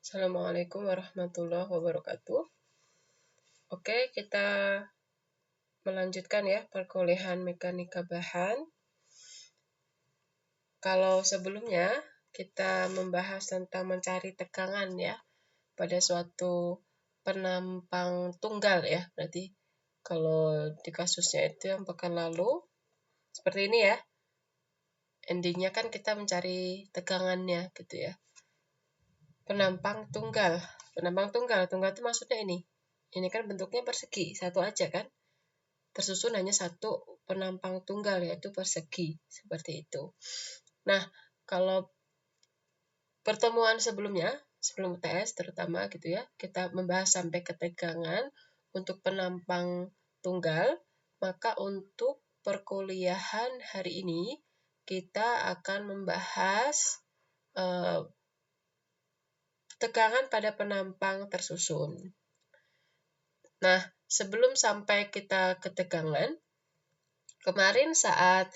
Assalamualaikum warahmatullahi wabarakatuh. Oke, kita melanjutkan ya perkuliahan mekanika bahan. Kalau sebelumnya kita membahas tentang mencari tegangan ya pada suatu penampang tunggal ya. Berarti kalau di kasusnya itu yang pekan lalu seperti ini ya. Endingnya kan kita mencari tegangannya gitu ya. Penampang tunggal. Tunggal itu maksudnya ini. Ini kan bentuknya persegi, satu aja kan. Tersusun hanya satu penampang tunggal, yaitu persegi. Seperti itu. Nah, kalau pertemuan sebelumnya, sebelum UTS terutama gitu ya, kita membahas sampai ketegangan untuk penampang tunggal, maka untuk perkuliahan hari ini, kita akan membahas tegangan pada penampang tersusun. Nah, sebelum sampai kita ke tegangan, kemarin saat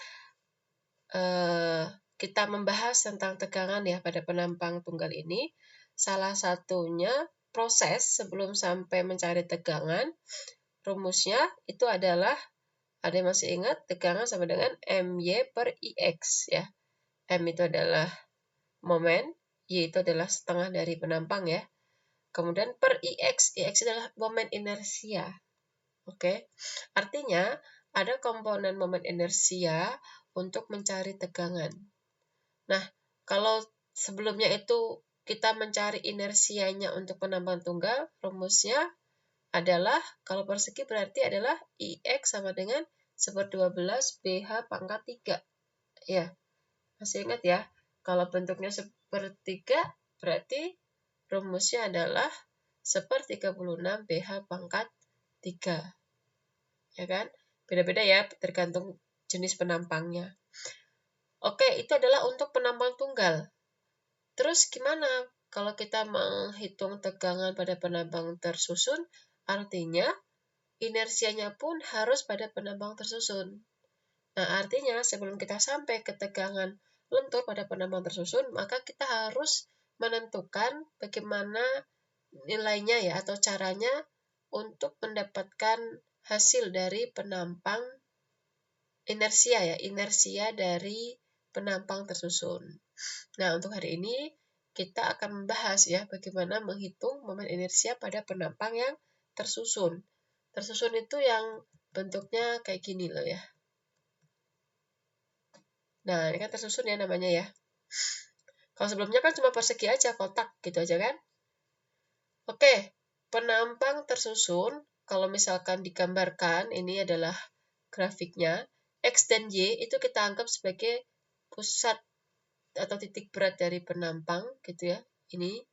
kita membahas tentang tegangan ya pada penampang tunggal ini, salah satunya proses sebelum sampai mencari tegangan, rumusnya itu adalah, ada yang masih ingat, tegangan sama dengan MY per IX ya. M itu adalah momen, Y itu adalah setengah dari penampang ya. Kemudian per IX adalah momen inersia. Oke, artinya ada komponen momen inersia untuk mencari tegangan. Nah, kalau sebelumnya itu kita mencari inersianya untuk penampang tunggal, rumusnya adalah, kalau persegi berarti adalah IX sama dengan 1/12 BH pangkat 3. Ya, masih ingat ya? Kalau bentuknya sepertiga, berarti rumusnya adalah 1/36 BH pangkat 3. Ya kan? Beda-beda ya, tergantung jenis penampangnya. Oke, itu adalah untuk penampang tunggal. Terus gimana kalau kita menghitung tegangan pada penampang tersusun? Artinya, inersianya pun harus pada penampang tersusun. Nah, artinya sebelum kita sampai ke tegangan lentur pada penampang tersusun, maka kita harus menentukan bagaimana nilainya ya, atau caranya untuk mendapatkan hasil dari penampang inersia ya, inersia dari penampang tersusun. Nah, untuk hari ini kita akan membahas ya bagaimana menghitung momen inersia pada penampang yang tersusun. Tersusun itu yang bentuknya kayak gini loh ya. Nah, ini kan tersusun ya namanya ya. Kalau sebelumnya kan cuma persegi aja, kotak gitu aja kan. Oke, penampang tersusun, kalau misalkan digambarkan, ini adalah grafiknya. X dan Y itu kita anggap sebagai pusat atau titik berat dari penampang gitu ya. Ini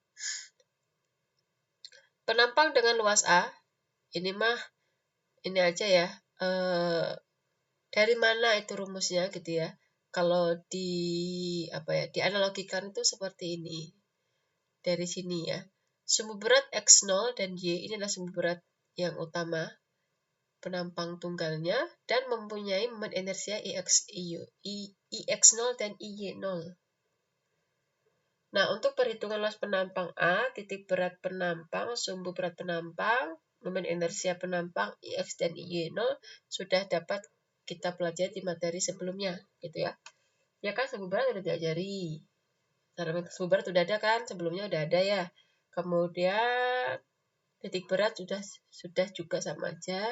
penampang dengan luas A, ini mah ini aja ya. Dari mana itu rumusnya gitu ya. Kalau dianalogikan itu seperti ini. Dari sini ya. Sumbu berat X0 dan Y ini adalah sumbu berat yang utama penampang tunggalnya dan mempunyai momen inersia IX0 dan IY0. Nah, untuk perhitungan luas penampang A, titik berat penampang, sumbu berat penampang, momen inersia penampang IX dan IY0 sudah dapat kita pelajari di materi sebelumnya, gitu ya. Ya kan, sumbu berat sudah diajari. Sumbu berat sudah ada kan, sebelumnya sudah ada ya. Kemudian titik berat sudah juga sama aja.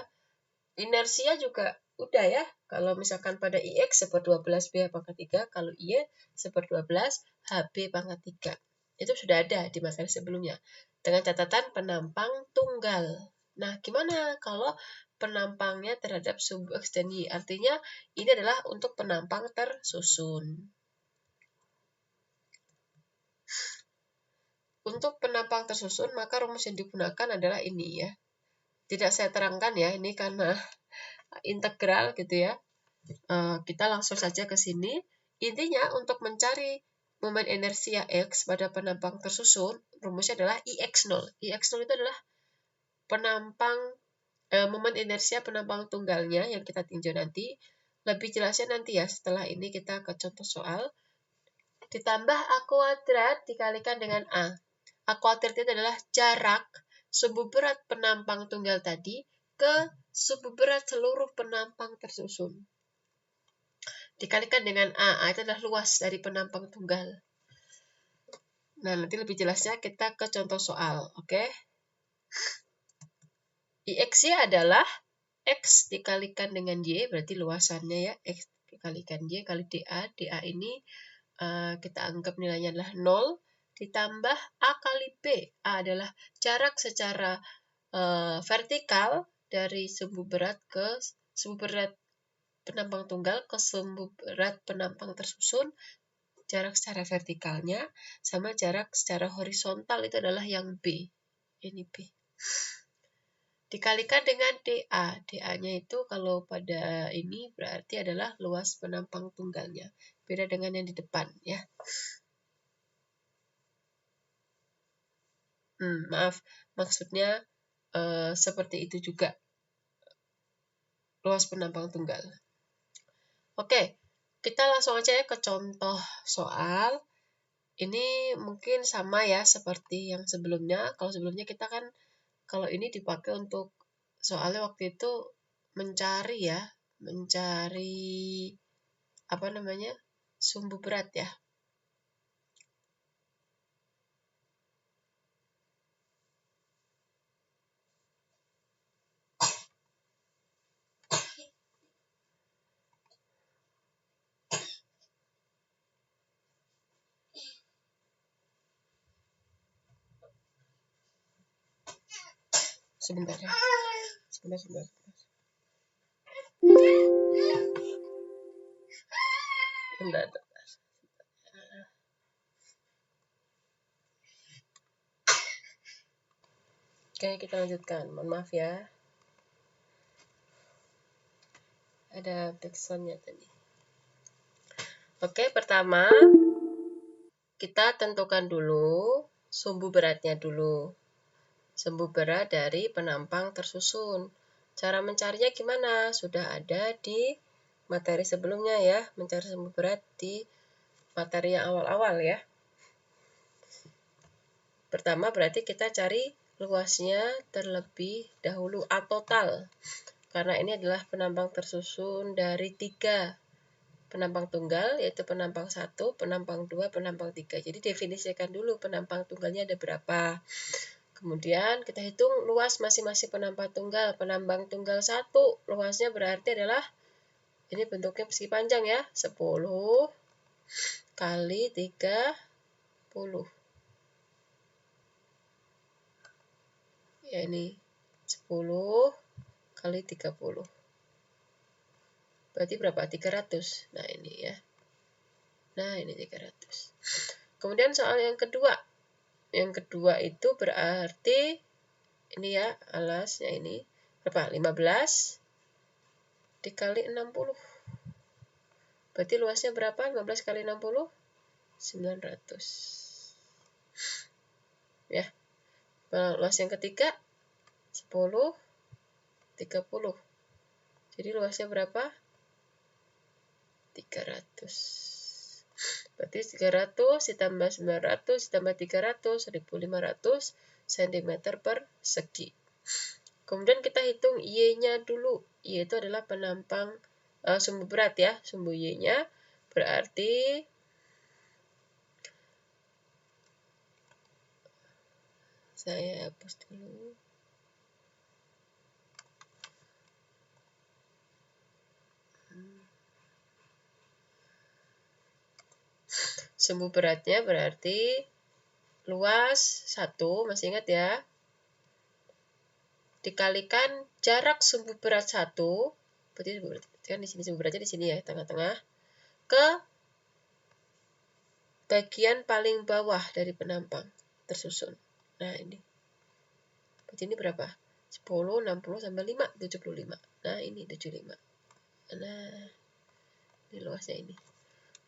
Inersia juga udah ya. Kalau misalkan pada IX 1/12 BH pangkat 3, kalau IY 1/12 HB pangkat 3. Itu sudah ada di materi sebelumnya. Dengan catatan penampang tunggal. Nah, gimana kalau penampangnya terhadap sumbu X dan Y? Artinya ini adalah untuk penampang tersusun. Untuk penampang tersusun, maka rumus yang digunakan adalah ini ya. Tidak saya terangkan ya, ini karena integral gitu ya. Kita langsung saja ke sini. Intinya untuk mencari momen inersia X pada penampang tersusun, rumusnya adalah IX0. IX0 itu adalah momen inersia penampang tunggalnya yang kita tinjau nanti. Lebih jelasnya nanti ya, setelah ini kita ke contoh soal. Ditambah A kuadrat dikalikan dengan A. A-kuadrat itu adalah jarak sumbu berat penampang tunggal tadi ke sumbu berat seluruh penampang tersusun. Dikalikan dengan A itu adalah luas dari penampang tunggal. Nah, nanti lebih jelasnya kita ke contoh soal, oke? IX-Y adalah X dikalikan dengan Y, berarti luasannya ya, X dikalikan Y kali DA. DA ini kita anggap nilainya adalah 0, ditambah A kali B. A adalah jarak secara vertikal dari sumbu berat ke sumbu berat penampang tunggal ke sumbu berat penampang tersusun. Jarak secara vertikalnya sama jarak secara horizontal itu adalah yang B. Ini B. Dikalikan dengan DA. DA-nya itu kalau pada ini berarti adalah luas penampang tunggalnya. Beda dengan yang di depan ya. Maaf, maksudnya seperti itu juga luas penampang tunggal. Oke, kita langsung aja ya ke contoh soal. Ini mungkin sama ya seperti yang sebelumnya. Kalau sebelumnya kita kan kalau ini dipakai untuk soalnya waktu itu mencari sumbu berat ya. Sebentar ya. Sebentar. Oke, kita lanjutkan. Mohon maaf ya. Ada backsound-nya tadi. Oke, pertama kita tentukan dulu sumbu beratnya dulu. Sumbu berat dari penampang tersusun. Cara mencarinya gimana? Sudah ada di materi sebelumnya ya, mencari sumbu berat di materi yang awal-awal ya. Pertama berarti kita cari luasnya terlebih dahulu A total. Karena ini adalah penampang tersusun dari 3 penampang tunggal, yaitu penampang 1, penampang 2, penampang 3. Jadi definisikan dulu penampang tunggalnya ada berapa. Kemudian kita hitung luas masing-masing penampang tunggal. Penampang tunggal 1 luasnya berarti adalah, ini bentuknya persegi panjang ya, 10 kali 30. Ya ini 10 kali 30. Berarti berapa? 300. Nah ini ya. Nah ini 300. Kemudian soal yang kedua. Yang kedua itu berarti ini ya, alasnya ini berapa? 15 dikali 60. Berarti luasnya berapa? 15 kali 60? 900. Ya. Luas yang ketiga 10 30. Jadi luasnya berapa? 300. Berarti 300 ditambah 900 ditambah 300, 1500 cm persegi. Kemudian kita hitung Y-nya dulu. Y itu adalah penampang sumbu berat ya. Sumbu Y-nya berarti saya hapus dulu. Sumbu beratnya berarti luas 1, masih ingat ya? Dikalikan jarak sumbu berat 1, berarti kan di sini sumbu beratnya di sini ya, tengah-tengah, ke bagian paling bawah dari penampang tersusun. Nah, ini. Berarti ini berapa? 10, 60, tambah 5, 75. Nah, ini 75. Nah, ini luasnya ini.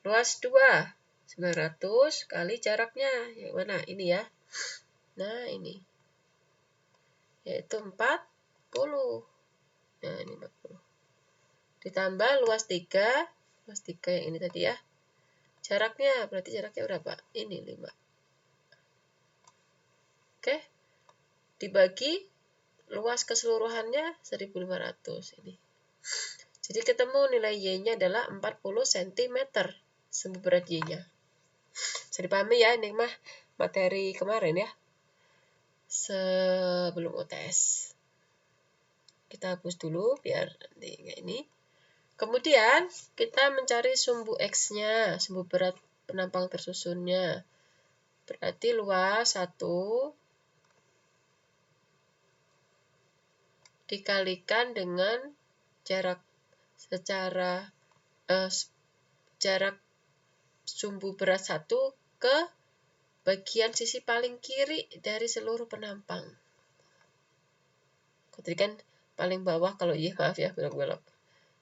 Luas 2. 900 kali jaraknya. Yang mana? Ini ya. Nah, ini. Yaitu 40. Nah, ini 40. Ditambah luas 3. Luas 3 yang ini tadi ya. Jaraknya, berarti jaraknya berapa? Ini 5. dibagi luas keseluruhannya 1500 ini. Jadi ketemu nilai Y-nya adalah 40 cm sumbu berat Y-nya. Bisa dipahami ya, ini mah materi kemarin ya, sebelum UTS. Kita hapus dulu biar nanti nggak ini. Kemudian kita mencari sumbu X-nya, sumbu berat penampang tersusunnya. Berarti luas 1 dikalikan dengan jarak jarak sumbu berat 1 ke bagian sisi paling kiri dari seluruh penampang. Tadi kan paling bawah, kalau Y maaf ya belok-belok.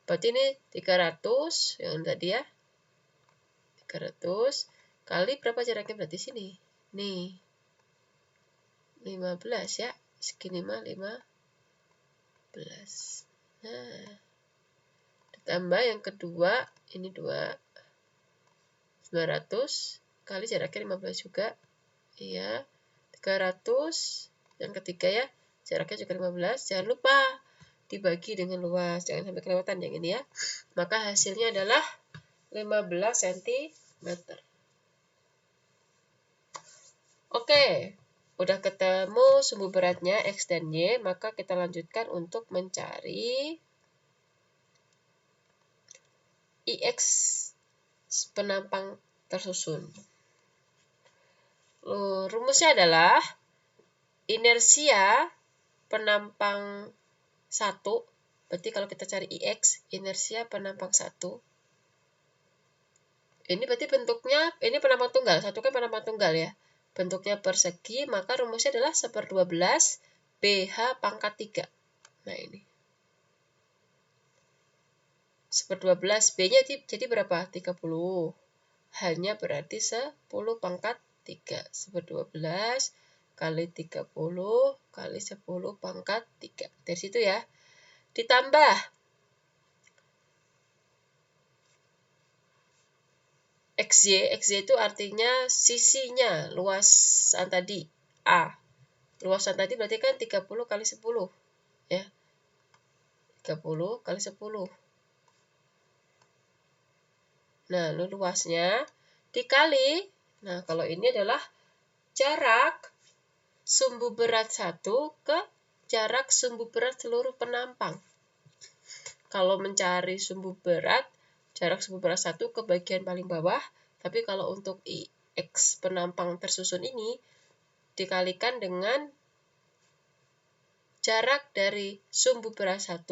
Berarti ini 300 yang tadi ya. 300 kali berapa jaraknya berarti sini? Nih. 15 ya. Segini mah 15. Nah. Ditambah yang kedua, ini 900 kali jaraknya 15 juga. Iya. 300. Yang ketiga ya, jaraknya juga 15. Jangan lupa dibagi dengan luas. Jangan sampai kelewatan yang ini ya. Maka hasilnya adalah 15 cm. Oke. Udah ketemu sumbu beratnya X dan Y, maka kita lanjutkan untuk mencari IX penampang tersusun. Rumusnya adalah inersia penampang 1, berarti kalau kita cari IX, inersia penampang 1. Ini berarti bentuknya, ini penampang tunggal, satu kan penampang tunggal ya. Bentuknya persegi, maka rumusnya adalah 1/12 BH pangkat 3. Nah ini. 1/12 B-nya jadi berapa? 30. H-nya berarti 10 pangkat 3. 1/12 kali 30 kali 10 pangkat 3. Dari situ ya. Ditambah XY itu artinya sisinya, luasan tadi, A. Luasan tadi berarti kan 30 kali 10. Ya. 30 kali 10. Nah, luasnya dikali, nah kalau ini adalah jarak sumbu berat 1 ke jarak sumbu berat seluruh penampang. Kalau mencari sumbu berat, jarak sumbu berat 1 ke bagian paling bawah, tapi kalau untuk IX penampang tersusun ini, dikalikan dengan jarak dari sumbu berat 1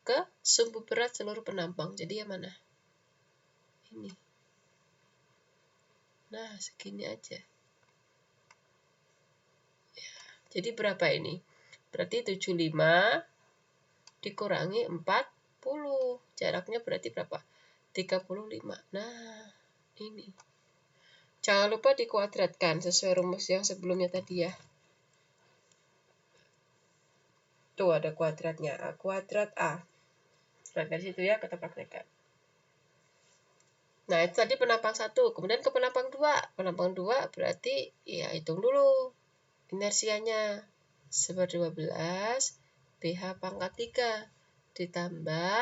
ke sumbu berat seluruh penampang. Jadi yang mana? Ini. Nah, segini aja. Ya, jadi berapa ini? Berarti 75 dikurangi 40. Jaraknya berarti berapa? 35. Nah, ini. Jangan lupa dikuadratkan sesuai rumus yang sebelumnya tadi ya. Tuh ada kuadratnya. A kuadrat A. Nah, dari situ ya kita praktekkan. Nah, itu tadi penampang 1. Kemudian ke penampang 2. Penampang 2 berarti ya hitung dulu inersianya. 1/12 BH pangkat 3 ditambah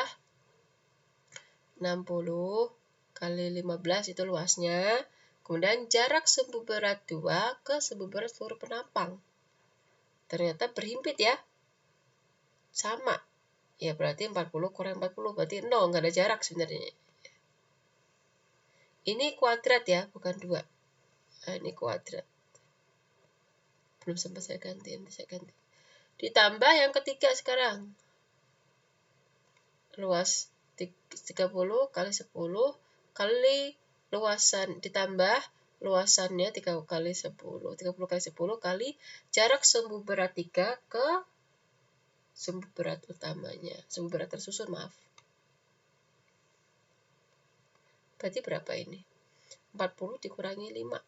60 kali 15 itu luasnya. Kemudian jarak sumbu berat 2 ke sumbu berat seluruh penampang. Ternyata berhimpit ya. Sama. Ya berarti 40 kurang 40 berarti 0, nggak ada jarak sebenarnya. Ini kuadrat ya, bukan 2. Nah, ini kuadrat. Belum sempat saya ganti, nanti saya ganti. Ditambah yang ketiga sekarang. Luas 30 kali 10 kali luasan ditambah luasannya 30 kali 10 kali jarak sumbu berat 3 ke sumbu berat utamanya, sumbu berat tersusun, maaf. Berarti berapa ini? 40 dikurangi 5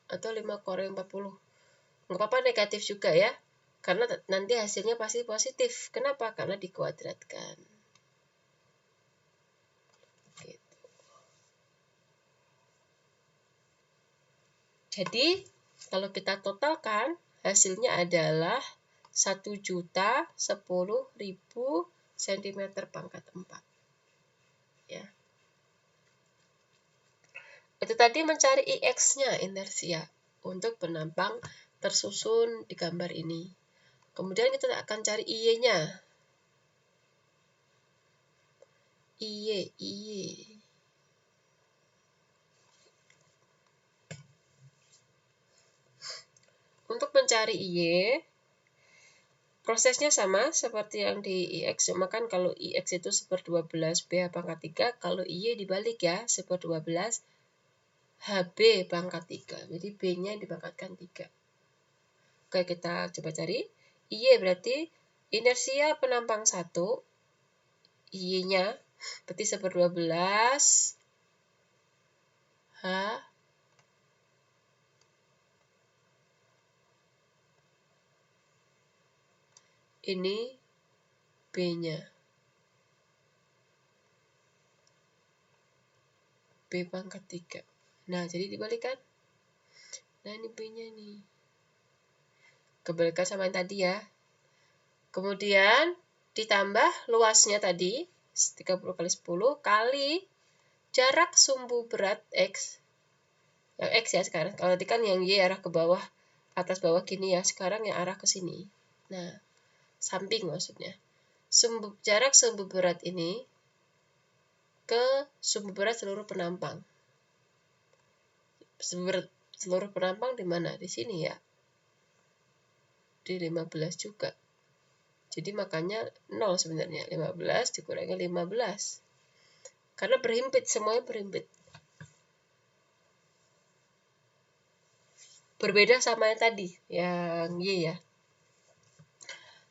atau 5 kurangi 40. Nggak apa-apa negatif juga ya, karena nanti hasilnya pasti positif. Kenapa? Karena dikuadratkan. Gitu. Jadi, kalau kita totalkan, hasilnya adalah 1.010.000 cm pangkat 4. Ya. Itu tadi mencari IX-nya, inersia, untuk penampang tersusun di gambar ini. Kemudian kita akan cari IY-nya. IY. Untuk mencari IY, prosesnya sama seperti yang di IX, cuma kan kalau IX itu 1/12 B pangkat 3, kalau IY dibalik ya, 1/12 HB pangkat 3. Jadi B-nya dipangkatkan 3. Oke, kita coba cari. IY berarti inersia penampang 1. IY-nya berarti 1/12 H ini B-nya. B pangkat 3. Nah, jadi dibalikan. Nah, ini B-nya nih. Kebalikan sama yang tadi ya. Kemudian ditambah luasnya tadi 30 kali 10 kali jarak sumbu berat X. Yang X ya sekarang. Kalau tadi kan yang Y arah ke bawah, atas bawah gini ya. Sekarang yang arah ke sini. Nah, samping maksudnya. Jarak sumbu berat ini ke sumbu berat seluruh penampang. Seluruh penampang di mana? Di sini ya. Di 15 juga. Jadi makanya 0 sebenarnya. 15 dikurangi 15. Karena berhimpit, semuanya berhimpit. Berbeda sama yang tadi, yang Y ya.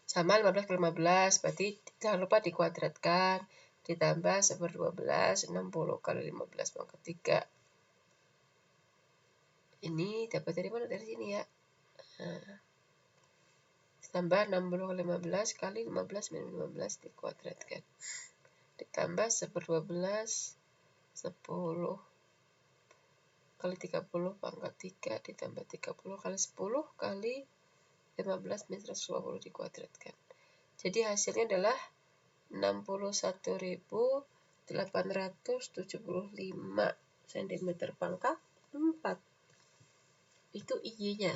Sama 15 kali 15, berarti jangan lupa dikuadratkan. Ditambah 1/12, 60 kali 15 pangkat 3. Ini dapat dari mana? Dari sini ya. Nah, ditambah 60 kali 15 kali 15 minus 15 dikuadratkan. Ditambah 1/12, 10 kali 30 pangkat 3 ditambah 30 kali 10 kali 15 minus 120 dikuadratkan. Jadi hasilnya adalah 61.875 cm pangkat 4. Itu IY-nya.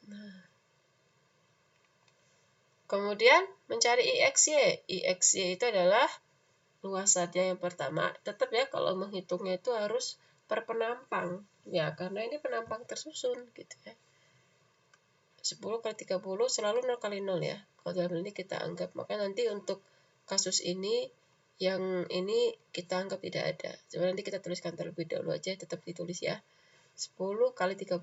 Nah. Kemudian mencari IXY. IXY itu adalah luasannya yang pertama. Tetap ya kalau menghitungnya itu harus per penampang. Ya, karena ini penampang tersusun gitu ya. 10 kali 30 selalu 0 kali 0 ya. Kalau dalam ini kita anggap. Maka nanti untuk kasus ini, yang ini kita anggap tidak ada. Coba nanti kita tuliskan terlebih dahulu aja, tetap ditulis ya. 10 kali 30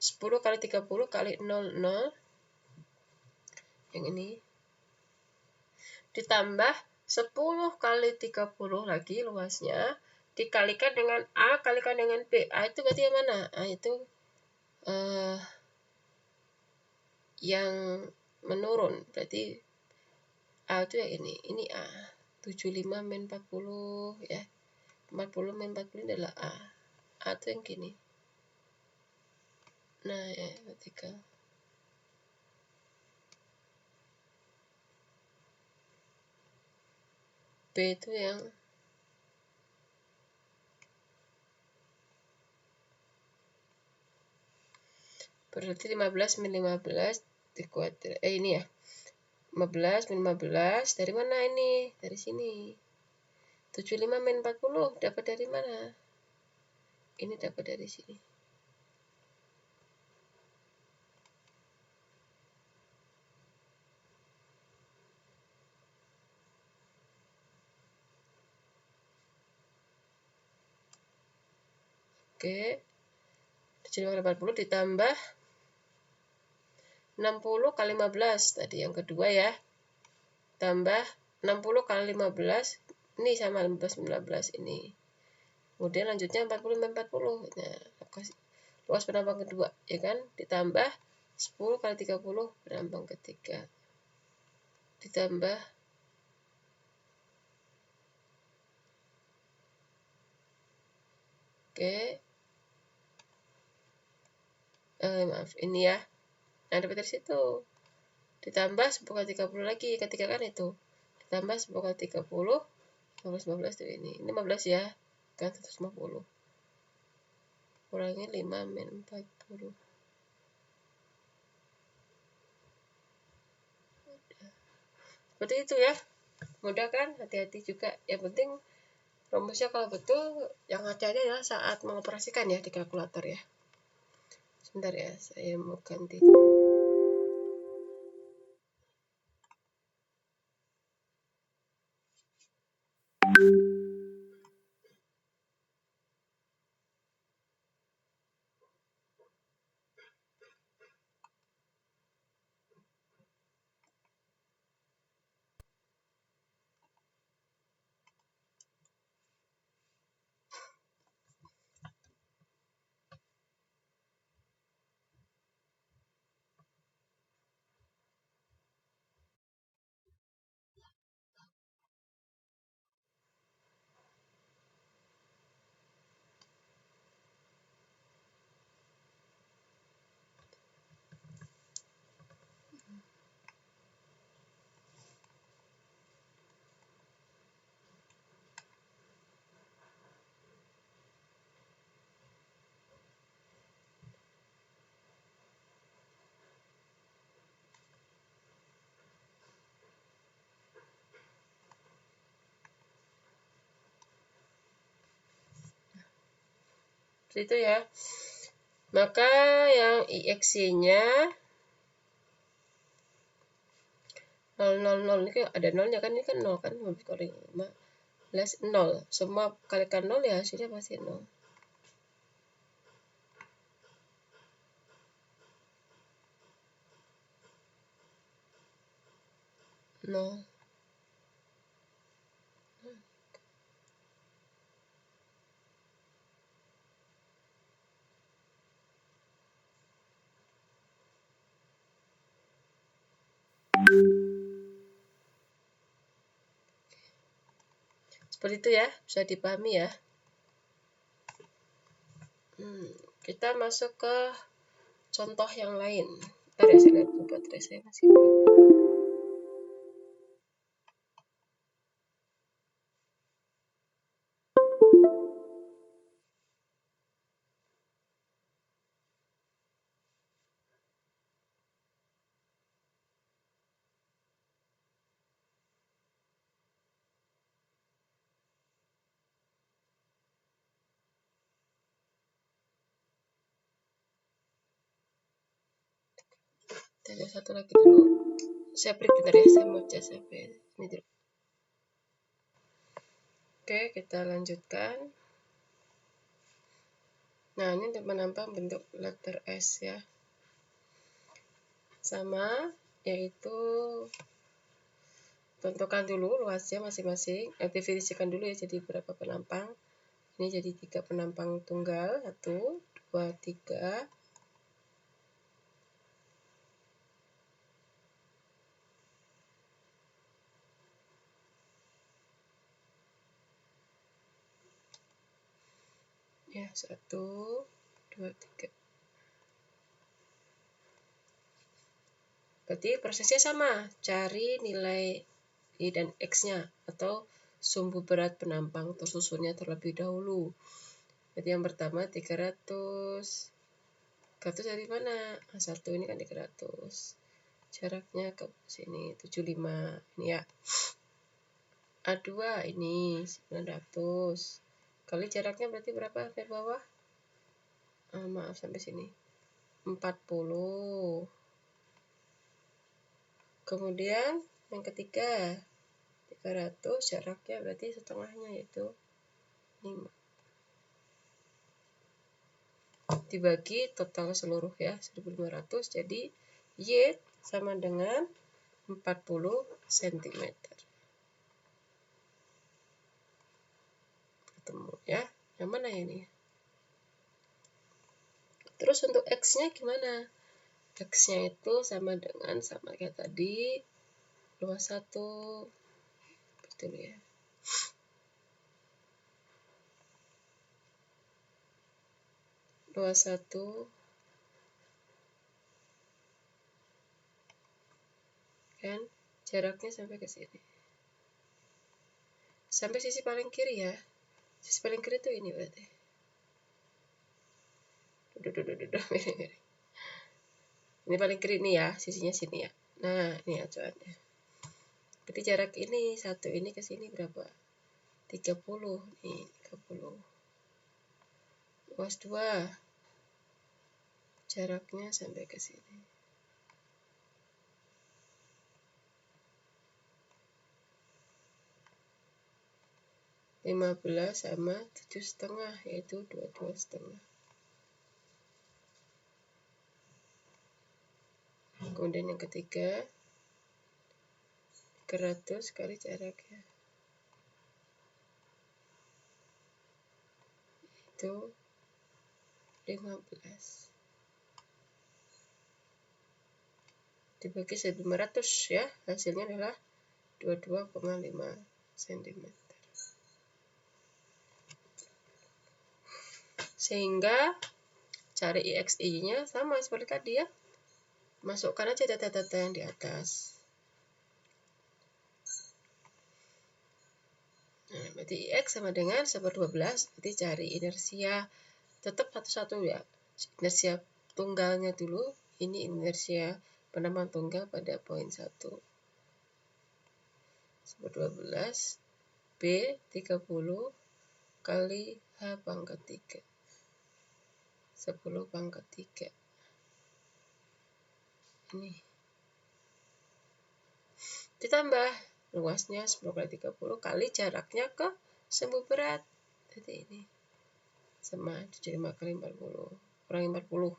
10 kali 30 kali 00 yang ini ditambah 10 kali 30 lagi luasnya dikalikan dengan A kalikan dengan B. A itu berarti yang mana? A itu yang menurun. Berarti A itu yang ini. Ini A. 75 min 40 ya. 40 min 40 ini adalah A. A itu yang gini. Nah, ya, vertikal. B itu yang berarti 15 min 15 dikuadrat. Ini ya. 15 min 15 dari mana ini? Dari sini. 75 min 40 dapat dari mana? Ini dapat dari sini. Oke. 75 kali 40 ditambah 60 kali 15 tadi yang kedua ya. Tambah 60 kali 15 ini sama 15 ini. Kemudian lanjutnya 40 min 40. Nah, luas penampang kedua ya kan, ditambah 10 kali 30 penampang ketiga. ditambah maaf ini ya. Nah, dapat dari situ. Ditambah 10 kali 30 lagi, ketika kan itu. Ditambah 10 kali 30, 15 itu ini. 15 ya, kan 150. Kurangi 5 min 40. Seperti itu ya. Mudah kan? Hati-hati juga. Yang penting rumusnya kalau betul, yang hati-hati adalah saat mengoperasikan ya di kalkulator ya. Sebentar ya, saya mau ganti dulu. Seperti itu ya. Maka yang IX-nya 0, 0, 0 ini kan ada nolnya kan, ini kan 0 kan, 15 kali 15 0. Semua kalikan 0 ya hasilnya pasti 0. 0. Seperti itu ya, bisa dipahami ya. Kita masuk ke contoh yang lain. Ntar ya, saya lihat baterai saya masih ada satu lagi dulu. Saya break bentar ya, saya mau cas sampai ini dulu. Oke, kita lanjutkan. Nah, ini untuk menampang bentuk letter S ya. Sama, yaitu tentukan dulu luasnya masing-masing. Definisikan dulu ya jadi berapa penampang. Ini jadi 3 penampang tunggal. 1, 2, 3. Ya, 1, 2, 3. Berarti prosesnya sama, cari nilai I dan X-nya atau sumbu berat penampang tersusunnya terlebih dahulu. Jadi yang pertama 300. 300 dari mana? A1 ini kan 300. Jaraknya ke sini 75. Ini ya. A2 ini 900. Kali jaraknya berarti berapa ke bawah? Maaf sampai sini. 40. Kemudian yang ketiga 300, jaraknya berarti setengahnya yaitu 5. Dibagi total seluruh ya 1500, jadi Y sama dengan 40 cm. Ketemu ya. Yang mana ini? Terus untuk X-nya gimana? X-nya itu sama dengan sama kayak tadi, 21 betul ya. Kan jaraknya sampai ke sini, sampai sisi paling kiri ya. Sisi paling kiri itu ini berarti. Ini paling kiri nih ya, sisinya sini ya. Nah, ini acuannya. Berarti jarak ini satu ini ke sini berapa? 30 nih, 30. Luas 2. Jaraknya sampai ke sini. 15 sama 7,5 yaitu 22,5. Kemudian yang ketiga 300 kali jaraknya itu 15 dibagi 1.500 ya, hasilnya adalah 22,5 cm. Sehingga cari IXI-nya sama seperti tadi ya. Masukkan aja data-data yang di atas. Nah, berarti IX sama dengan 1/12, berarti cari inersia. Tetap satu-satu ya. Inersia tunggalnya dulu, ini inersia penambang tunggal pada poin 1. 1/12 B 30 kali H pangkat 3. 10 pangkat 3. Ini. Ditambah luasnya 10 kali 30 kali jaraknya ke sumbu berat. Jadi ini sama 75 kali 40 kurangi 40.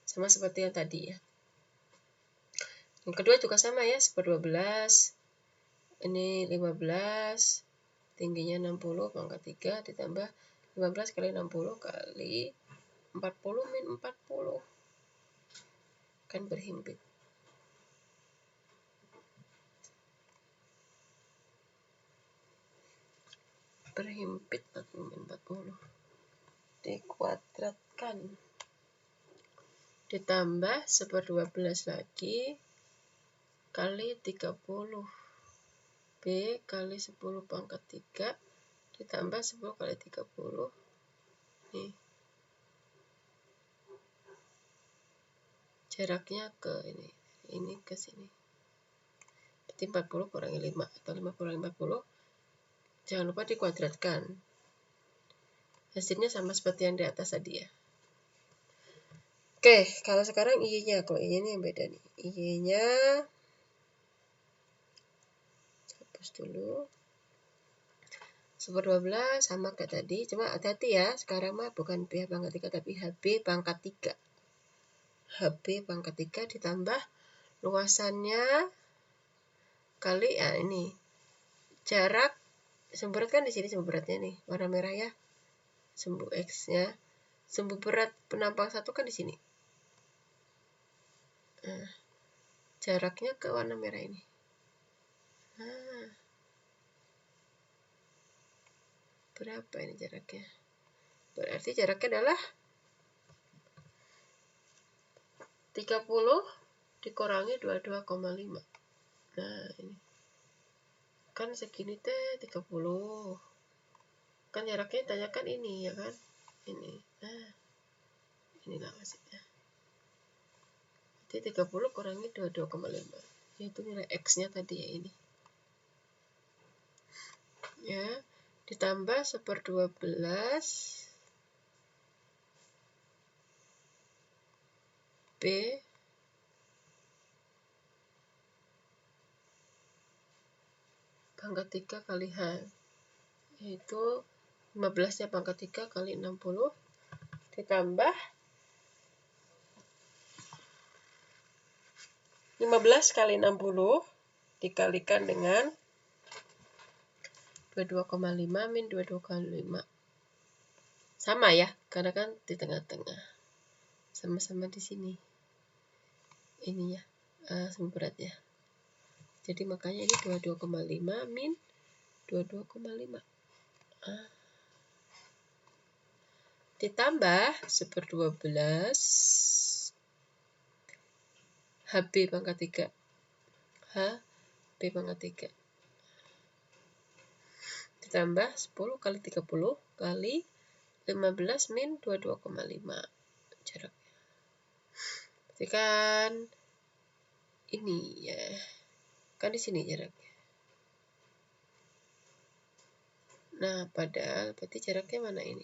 Sama seperti yang tadi ya. Yang kedua juga sama ya, 1/12. Ini 15. Tingginya 60 pangkat 3 ditambah 15 kali 60 kali 40 min 40. Kan berhimpit. Berhimpit 40 min 40. Dikuadratkan. Ditambah 1/12 lagi kali 30. B kali 10 pangkat 3 ditambah 10 kali 30. Nih. Jaraknya ke ini ke sini. Berarti 40 kurangi 5 atau 5 kurangi 40. Jangan lupa dikuadratkan. Hasilnya sama seperti yang di atas tadi ya. Oke, kalau sekarang I-nya, kalau I-nya ini yang beda nih. I-nya hapus dulu. 1/12 sama kayak tadi, cuma hati-hati ya. Sekarang mah bukan B pangkat 3 tapi HB pangkat 3. HB pangkat 3 ditambah luasannya kali ya ini. Jarak sumbu berat kan di sini sumbu beratnya nih, warna merah ya. Sumbu X-nya. Sumbu berat penampang 1 kan di sini. Nah, jaraknya ke warna merah ini. Nah, berapa ini jaraknya? Berarti jaraknya adalah 30 dikurangi 22,5. Nah, ini. Kan segini teh 30. Kan jaraknya ditanyakan ini ya kan? Ini. Nah, inilah hasilnya. Jadi 30 kurangi 22,5. Yaitu nilai X-nya tadi ya ini. Ya, ditambah 1/12 B pangkat 3 kali H, yaitu 15-nya pangkat 3 kali 60 ditambah 15 kali 60 dikalikan dengan 22,5 min 22,5. Sama ya, karena kan di tengah-tengah. Sama-sama di sini. Ini ya, sumbu beratnya. Jadi makanya ini 22,5 min 22,5. Ditambah 1/12 HB pangkat 3. HB pangkat 3. Ditambah 10 kali 30 kali 15 min 22,5 jaraknya. Berarti kan ini ya. Kan di sini jaraknya. Nah, padahal berarti jaraknya mana ini?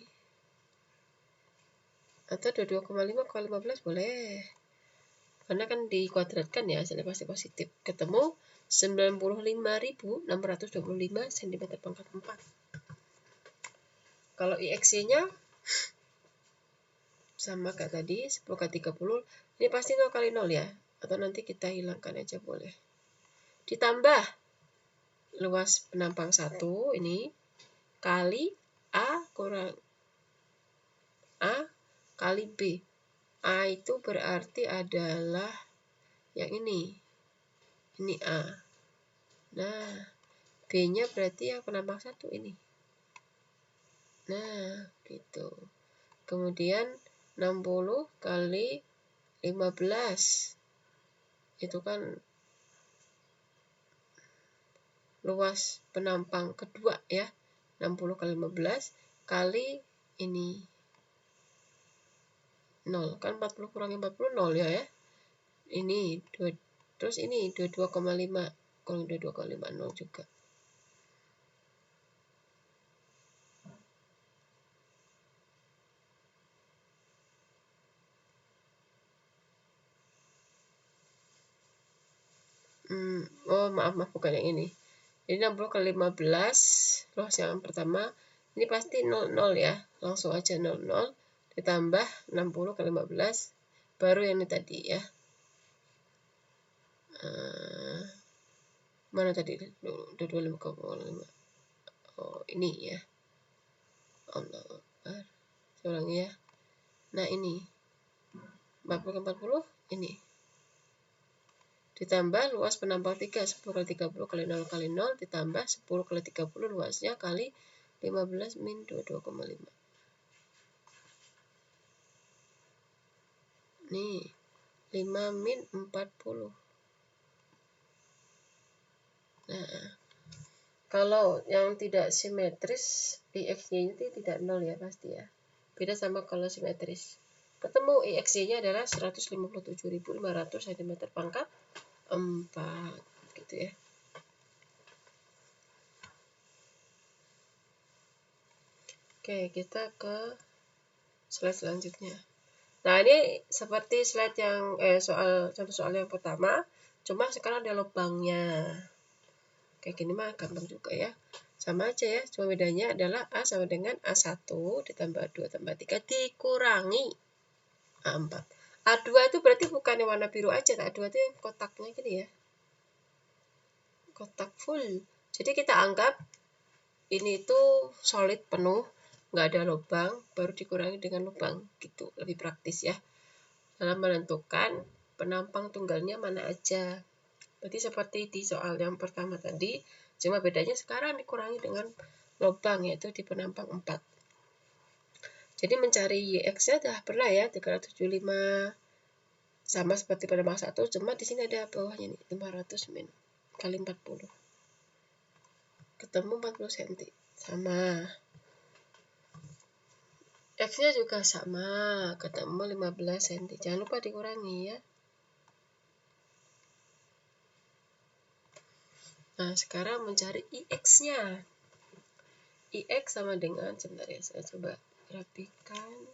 Atau 22,5 kali 15 boleh. Karena kan dikuadratkan ya, hasilnya pasti positif. Ketemu 95.625 cm pangkat 4. Kalau IX-nya sama kayak tadi, 10 kali 30, ini pasti 0 kali 0 ya. Atau nanti kita hilangkan aja boleh. Ditambah luas penampang 1 ini kali A kurang A kali B. A itu berarti adalah yang ini. Ini A. Nah, B-nya berarti yang penampang 1 ini. Nah, gitu. Kemudian 60 kali 15. Itu kan luas penampang kedua ya. 60 kali 15 kali ini 0. Kan 40 kurangi 40 0 ya. Ini 2, terus ini 22,5 kurang 22,5 0 juga. Oh maaf bukan yang ini. Jadi 60 kali 15 luas yang pertama ini pasti 0 0 ya. Langsung aja 0 0 ditambah 60 kali 15 baru yang ini tadi ya. Mana tadi? 25,5. Oh, ini ya. Allah Akbar. Saya ulangi ya. Nah, ini 40 40 ini. Ditambah luas penampang 3, 10 kali 30 kali 0 kali 0 ditambah 10 kali 30 luasnya kali 15 min 22,5. Nih, 5 min 40. Nah, kalau yang tidak simetris, IX-nya itu tidak 0 ya pasti ya. Beda sama kalau simetris. Ketemu IX-nya adalah 157.500 cm pangkat 4 gitu ya. Oke, kita ke slide selanjutnya. Nah, ini seperti slide yang contoh soal yang pertama, cuma sekarang ada lubangnya. Kayak gini mah gampang juga ya. Sama aja ya, cuma bedanya adalah A sama dengan A1 ditambah 2 tambah 3 dikurangi A4. A2 itu berarti bukan yang warna biru aja, A2 itu yang kotaknya gini ya. Kotak full. Jadi kita anggap ini itu solid penuh, nggak ada lubang, baru dikurangi dengan lubang gitu, lebih praktis ya dalam menentukan penampang tunggalnya mana aja. Berarti seperti di soal yang pertama tadi, cuma bedanya sekarang dikurangi dengan lubang yaitu di penampang 4. Jadi mencari YX-nya dah pernah ya 375 sama seperti penampang 1, cuma di sini ada bawahnya nih 500 min kali 40. Ketemu 40 cm. Sama. X-nya juga sama, ketemu 15 cm. Jangan lupa dikurangi ya. Nah, sekarang mencari IX-nya. IX sama dengan, sebentar ya, saya coba rapikan.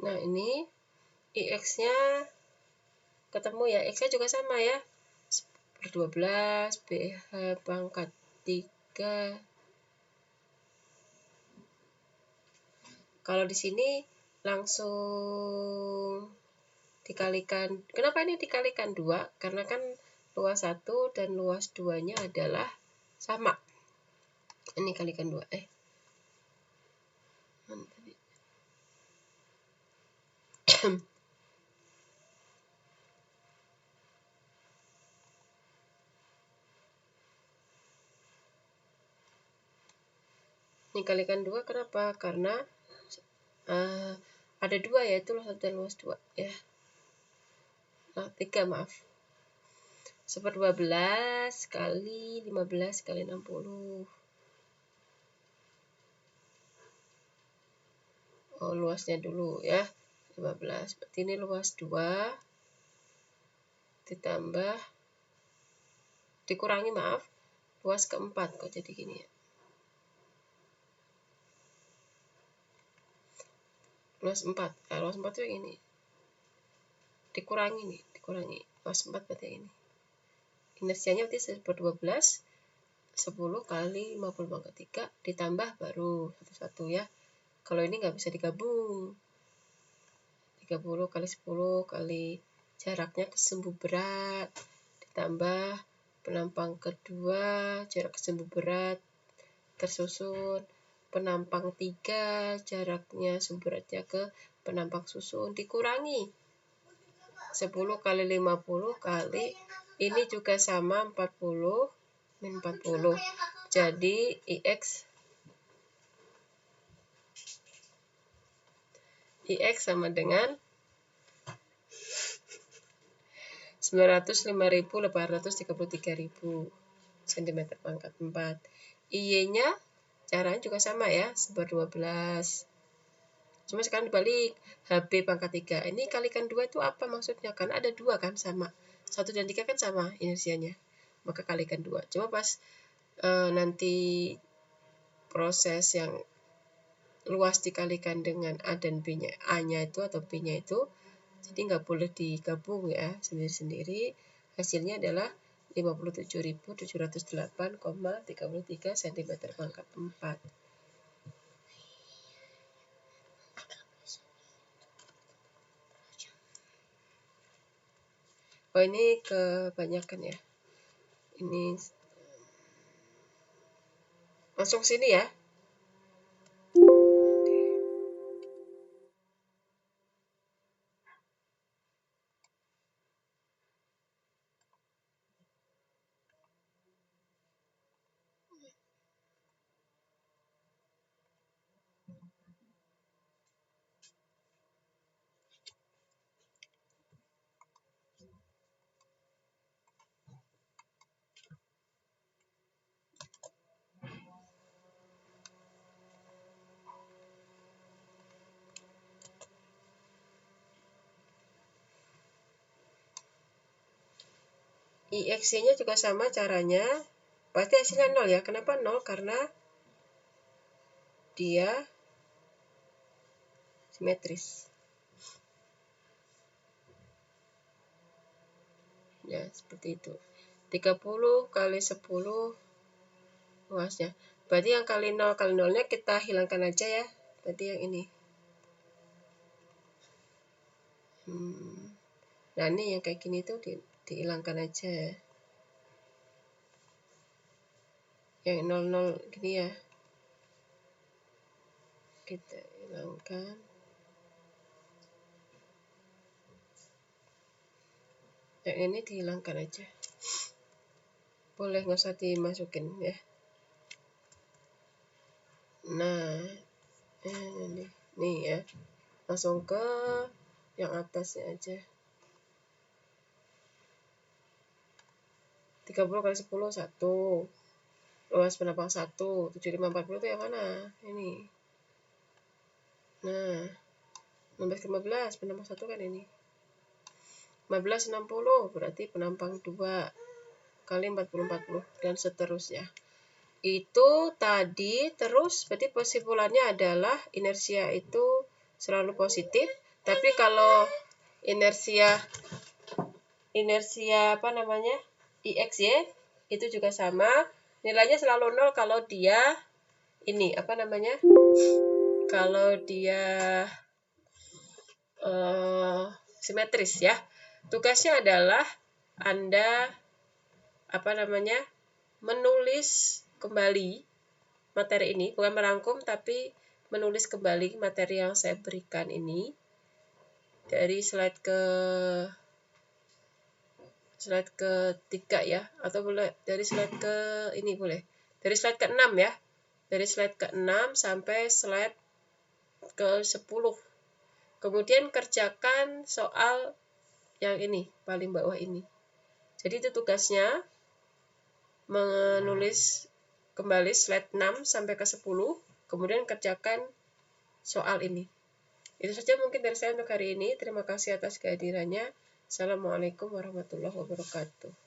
Nah, ini IX-nya ketemu ya, X-nya juga sama ya, 12 BH pangkat 3. Kalau di sini langsung dikalikan, kenapa ini dikalikan 2? Karena kan luas 1 dan luas 2-nya adalah sama. Ini kalikan 2. Ini kalikan 2 kenapa? Karena ada 2 yaitu luas 1 dan luas 2 ya. 3 maaf. 12 kali 15 kali 60. Luasnya dulu ya. 15. Berarti ini luas 2 ditambah dikurangi maaf. Luas keempat kok jadi gini ya. Luas 4. Luas 4 itu yang ini. Dikurangi nih, dikurangi. Luas 4 berarti ini. Inersianya berarti 12 10 kali 50 pangkat 3 ditambah baru satu-satu ya. Kalau ini nggak bisa digabung. 30 kali 10 kali jaraknya ke sumbu berat ditambah penampang kedua jarak ke sumbu berat tersusun penampang 3 jaraknya sumbu beratnya ke penampang susun dikurangi 10 kali 50 kali ini juga sama 40 min 40. Jadi IX sama dengan 905.833.000 cm pangkat 4. Y-nya caranya juga sama ya, 12. Cuma sekarang dibalik, HB pangkat 3. Ini kalikan 2 itu apa maksudnya? Kan ada 2 kan sama. 1 dan 3 kan sama inersianya. Maka kalikan 2. Cuma pas nanti proses yang luas dikalikan dengan A dan B-nya, A-nya itu atau B-nya itu, jadi nggak boleh digabung ya, sendiri-sendiri. Hasilnya adalah 57.708,33 cm pangkat 4. Ini kebanyakan ya. Ini langsung sini ya. IX-nya juga sama caranya. Pasti hasilnya 0 ya. Kenapa 0? Karena dia simetris. Ya, seperti itu. 30 kali 10 luasnya. Berarti yang kali 0 kali 0-nya kita hilangkan aja ya. Berarti yang ini. Nah, ini yang kayak gini tuh dihilangkan aja. Yang 00 gini ya. Kita hilangkan. Yang ini dihilangkan aja. Boleh nggak usah dimasukin ya. Nah, nih ya. Langsung ke yang atasnya aja. 30 kali 10 1. Luas penampang 1. 7540 itu yang mana? Ini. Nah, 16 ke 15 penampang 1 kan ini. 15 60 berarti penampang 2 kali 40 40 dan seterusnya. Itu tadi terus berarti kesimpulannya adalah inersia itu selalu positif Tapi kalau inersia IXY itu juga sama, nilainya selalu 0 kalau dia kalau dia simetris ya. Tugasnya adalah Anda menulis kembali materi ini, bukan merangkum tapi menulis kembali materi yang saya berikan ini dari slide ke-3 ya, atau boleh dari slide dari slide ke-6 ya. Dari slide ke-6 sampai slide ke-10. Kemudian kerjakan soal yang ini, paling bawah ini. Jadi itu tugasnya, menulis kembali slide 6 sampai ke 10, kemudian kerjakan soal ini. Itu saja mungkin dari saya untuk hari ini. Terima kasih atas kehadirannya. Assalamualaikum warahmatullahi wabarakatuh.